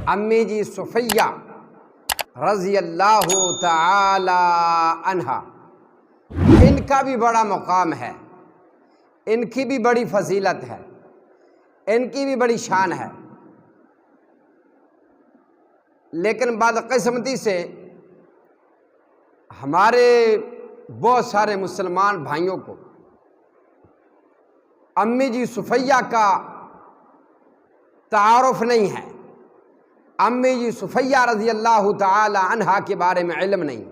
امی جی صفیہ رضی اللہ تعالی عنہا، ان کا بھی بڑا مقام ہے، ان کی بھی بڑی فضیلت ہے، ان کی بھی بڑی شان ہے، لیکن بدقسمتی سے ہمارے بہت سارے مسلمان بھائیوں کو امی جی صفیہ کا تعارف نہیں ہے، امی جی صفیہ رضی اللہ تعالی عنہا کے بارے میں علم نہیں،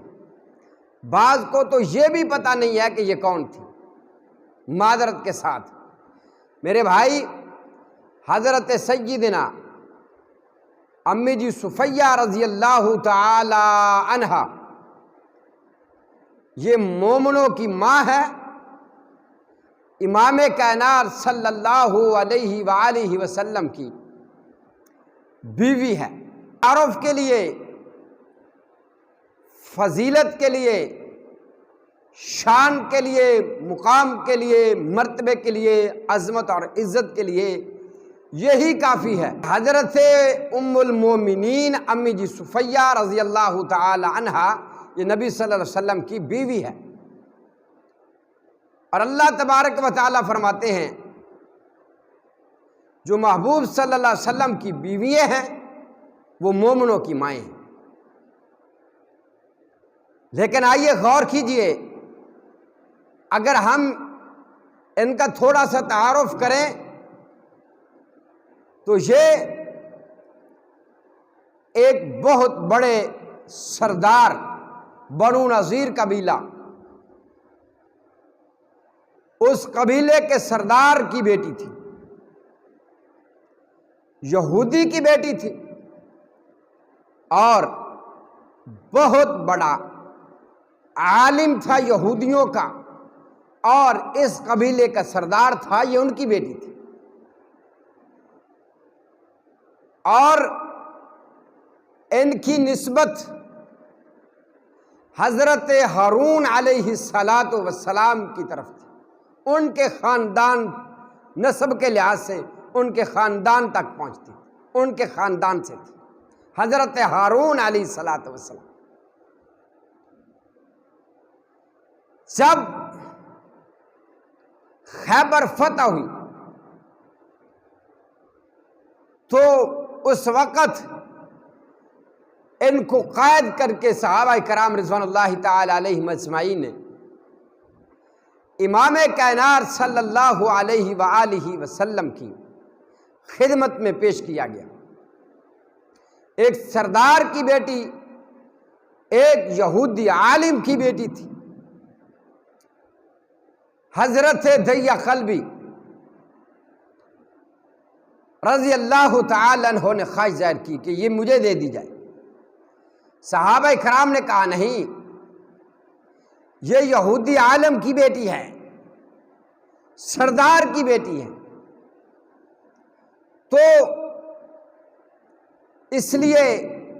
بعض کو تو یہ بھی پتہ نہیں ہے کہ یہ کون تھی۔ معذرت کے ساتھ میرے بھائی، حضرت سیدنا امی جی صفیہ رضی اللہ تعالی عنہا یہ مومنوں کی ماں ہے، امام کائنات صلی اللہ علیہ وآلہ وسلم کی بیوی ہے۔ تعارف کے لیے، فضیلت کے لیے، شان کے لیے، مقام کے لیے، مرتبے کے لیے، عظمت اور عزت کے لیے یہی کافی ہے۔ حضرت ام المومنین امی جی صفیہ رضی اللہ تعالی عنہا یہ نبی صلی اللہ علیہ وسلم کی بیوی ہے، اور اللہ تبارک و تعالی فرماتے ہیں جو محبوب صلی اللہ علیہ وسلم کی بیوییں ہیں وہ مومنوں کی مائیں ہیں۔ لیکن آئیے غور کیجئے، اگر ہم ان کا تھوڑا سا تعارف کریں تو یہ ایک بہت بڑے سردار بنو نذیر قبیلہ، اس قبیلے کے سردار کی بیٹی تھی، یہودی کی بیٹی تھی، اور بہت بڑا عالم تھا یہودیوں کا، اور اس قبیلے کا سردار تھا، یہ ان کی بیٹی تھی۔ اور ان کی نسبت حضرت ہارون علیہ السلام کی طرف تھی، ان کے خاندان نسب کے لحاظ سے ان کے خاندان تک پہنچتی، ان کے خاندان سے تھی حضرت ہارون علیہ السلام۔ جب خیبر فتح ہوئی تو اس وقت ان کو قید کر کے صحابہ کرام رضوان اللہ تعالی علیہم اجمعین نے امام کائنات صلی اللہ علیہ وآلہ وسلم کی خدمت میں پیش کیا گیا۔ ایک سردار کی بیٹی، ایک یہودی عالم کی بیٹی تھی۔ حضرت دحیہ قلبی رضی اللہ تعالی عنہ نے خواہش ظاہر کی کہ یہ مجھے دے دی جائے۔ صحابہ کرام نے کہا نہیں، یہ یہودی عالم کی بیٹی ہے، سردار کی بیٹی ہے، تو اس لیے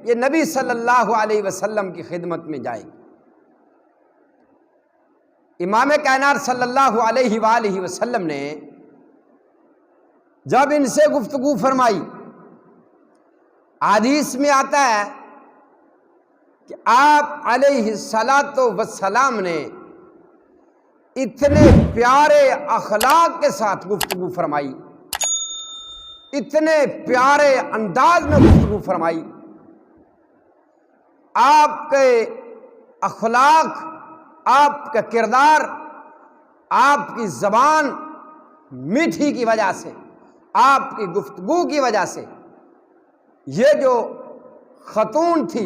یہ نبی صلی اللہ علیہ وسلم کی خدمت میں جائے گی۔ امام کائنات صلی اللہ علیہ وآلہ وسلم نے جب ان سے گفتگو فرمائی، حدیث میں آتا ہے کہ آپ علیہ السلام نے اتنے پیارے اخلاق کے ساتھ گفتگو فرمائی، اتنے پیارے انداز میں گفتگو فرمائی، آپ کے اخلاق، آپ کا کردار، آپ کی زبان میٹھی کی وجہ سے، آپ کی گفتگو کی وجہ سے یہ جو خاتون تھی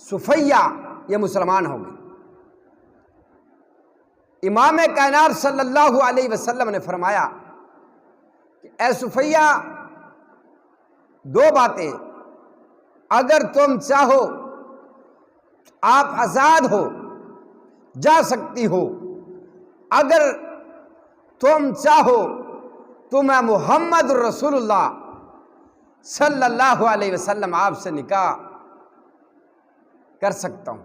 صفیہ یہ مسلمان ہو گئی۔ امام کائنات صلی اللہ علیہ وسلم نے فرمایا کہ اے صفیہ، دو باتیں، اگر تم چاہو آپ آزاد ہو، جا سکتی ہو، اگر تم چاہو تو میں محمد رسول اللہ صلی اللہ علیہ وسلم آپ سے نکاح کر سکتا ہوں،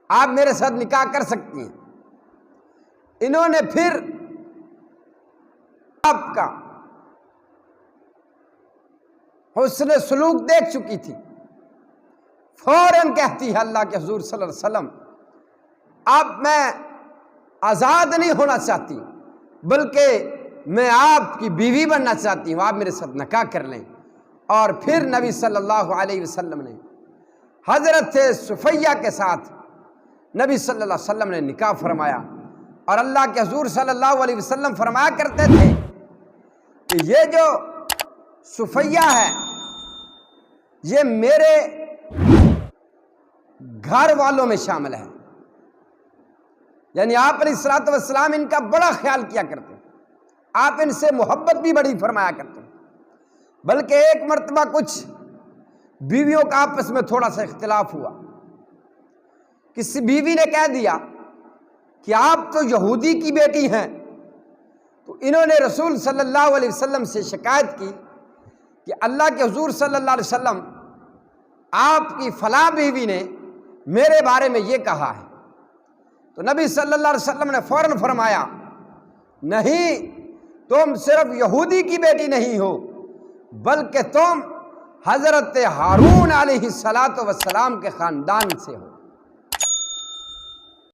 آپ میرے ساتھ نکاح کر سکتی ہیں۔ انہوں نے پھر آپ کا حسن سلوک دیکھ چکی تھی، فوراً کہتی ہے اللہ کے حضور صلی اللہ علیہ وسلم اب میں آزاد نہیں ہونا چاہتی بلکہ میں آپ کی بیوی بننا چاہتی ہوں، آپ میرے ساتھ نکاح کر لیں۔ اور پھر نبی صلی اللہ علیہ وسلم نے حضرت صفیہ کے ساتھ نبی صلی اللہ علیہ وسلم نے نکاح فرمایا۔ اور اللہ کے حضور صلی اللہ علیہ وسلم فرمایا کرتے تھے کہ یہ جو صفیہ ہے یہ میرے گھر والوں میں شامل ہے، یعنی آپ علیہ الصلوۃ والسلام ان کا بڑا خیال کیا کرتے، آپ ان سے محبت بھی بڑی فرمایا کرتے۔ بلکہ ایک مرتبہ کچھ بیویوں کا آپس میں تھوڑا سا اختلاف ہوا، کسی بیوی نے کہہ دیا کہ آپ تو یہودی کی بیٹی ہیں، تو انہوں نے رسول صلی اللہ علیہ وسلم سے شکایت کی کہ اللہ کے حضور صلی اللہ علیہ وسلم آپ کی فلاں بیوی نے میرے بارے میں یہ کہا ہے۔ تو نبی صلی اللہ علیہ وسلم نے فوراً فرمایا نہیں، تم صرف یہودی کی بیٹی نہیں ہو بلکہ تم حضرت ہارون علیہ السلام کے خاندان سے ہو۔